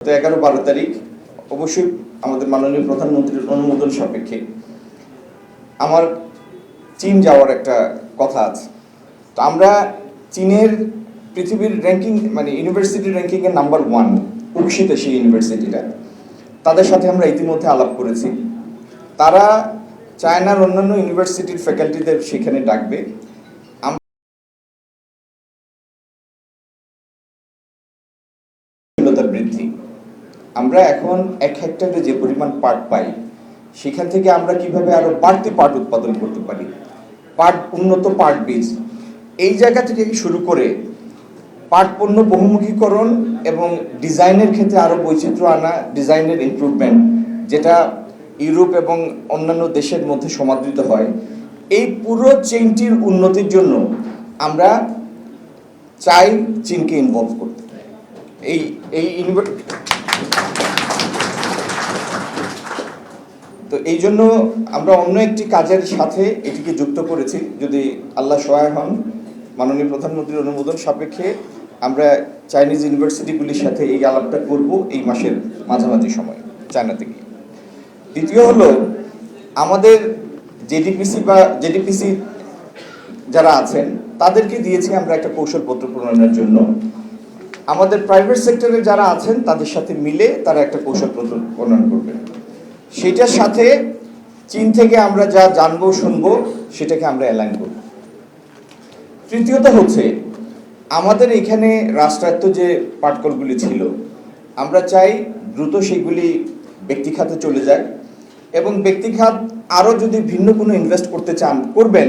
11-12 তারিখ অবশ্যই আমাদের মাননীয় প্রধানমন্ত্রীর অনুমোদন সাপেক্ষে আমার চীন যাওয়ার একটা কথা আছে। তো আমরা চীনের পৃথিবীর র্যাঙ্কিং মানে ইউনিভার্সিটি র্যাঙ্কিংয়ের নাম্বার 1 উক্সিতে সেই ইউনিভার্সিটিটা, তাদের সাথে আমরা ইতিমধ্যে আলাপ করেছি। তারা চায়নার অন্যান্য ইউনিভার্সিটির ফ্যাকাল্টিদের সেখানে ডাকবে। বৃদ্ধি, আমরা এখন 1 হেক্টরে যে পরিমাণ পাট পাই সেখান থেকে আমরা কিভাবে আরো বাড়তি পাট উৎপাদন করতে পারি, উন্নত পাট বীজ এই জায়গা থেকে শুরু করে পাট পণ্য বহুমুখীকরণ এবং ডিজাইনের ক্ষেত্রে আরো বৈচিত্র্য আনা, ডিজাইনের ইমপ্রুভমেন্ট যেটা ইউরোপ এবং অন্যান্য দেশের মধ্যে সমাদৃত হয়, এই পুরো চেইনটির উন্নতির জন্য আমরা চাই চীনকে ইনভলভ করতে। তো এই জন্য আমরা অন্য একটি কাজের সাথে এটিকে যুক্ত করেছি। যদি আল্লাহ সহায় হন, মাননীয় প্রধানমন্ত্রীর অনুমোদন সাপেক্ষে আমরা চাইনিজ ইউনিভার্সিটিগুলির সাথে এই আলাপটা করব এই মাসের মাঝামাঝি সময় চায়নাতে গিয়ে। দ্বিতীয় হলো, আমাদের জেডিপিসি যারা আছেন তাদেরকে দিয়েছি আমরা একটা কৌশলপত্র প্রণয়নের জন্য। আমাদের প্রাইভেট সেক্টরে যারা আছেন তাদের সাথে মিলে তারা একটা কৌশলপত্র প্রণয়ন করবে। সেটার সাথে চীন থেকে আমরা যা জানবো শুনবো সেটাকে আমরা অ্যালাইন করব। তৃতীয়ত হচ্ছে, আমাদের এখানে রাষ্ট্রায়ত্ত যে পাটকলগুলি ছিল আমরা চাই দ্রুত সেগুলি ব্যক্তিখাতে চলে যায় এবং ব্যক্তিখাত আরও যদি ভিন্ন কোনো ইনভেস্ট করতে চান করবেন,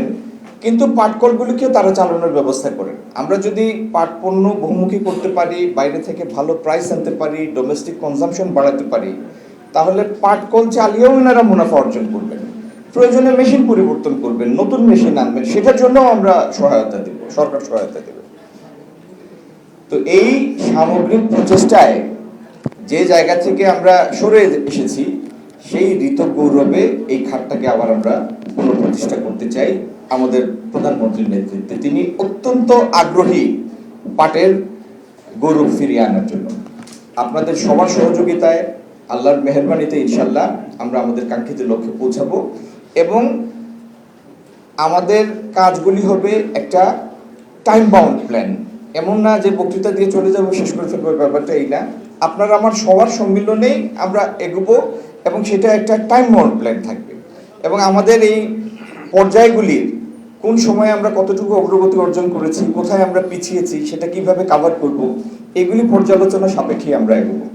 কিন্তু পাটকলগুলিকেও তারা চালানোর ব্যবস্থা করেন। আমরা যদি পাট পণ্য বহুমুখী করতে পারি, বাইরে থেকে ভালো প্রাইস আনতে পারি, ডোমেস্টিক কনজাম্পশন বাড়াতে পারি, তাহলে পাটকল চালিয়েও এনারা মুনাফা অর্জন করবেন। প্রয়োজনে মেশিন পরিবর্তন করবেন, নতুন মেশিন আনবেন, সেটার জন্য আমরা সহায়তা দেব, সরকার সহায়তা দেবে। তো এই সামগ্রিক প্রচেষ্টায় যে জায়গা থেকে আমরা সরে এসেছি সেই ঋত গৌরবে এই খাতটাকে আবার আমরা পুনঃপ্রতিষ্ঠা করতে চাই আমাদের প্রধানমন্ত্রীর নেতৃত্বে। তিনি অত্যন্ত আগ্রহী পাটের গৌরব ফিরিয়ে আনার জন্য। আপনাদের সবার সহযোগিতায়, আল্লাহর মেহেরবানিতে ইনশাল্লাহ আমরা আমাদের কাঙ্ক্ষিত লক্ষ্যে পৌঁছাবো এবং আমাদের কাজগুলি হবে একটা টাইম বাউন্ড প্ল্যান। এমন না যে বক্তৃতা দিয়ে চলে যাবো, শেষ করে ফেলবো, ব্যাপারটা এই না। আপনারা আমার সবার সম্মিলনেই আমরা এগোবো এবং সেটা একটা টাইম বাউন্ড প্ল্যান থাকবে এবং আমাদের এই পর্যায়গুলির কোন সময়ে আমরা কতটুকু অগ্রগতি অর্জন করেছি, কোথায় আমরা পিছিয়েছি, সেটা কিভাবে কাভার করব, এগুলি পর্যালোচনা সাপেক্ষে আমরা এগোবো।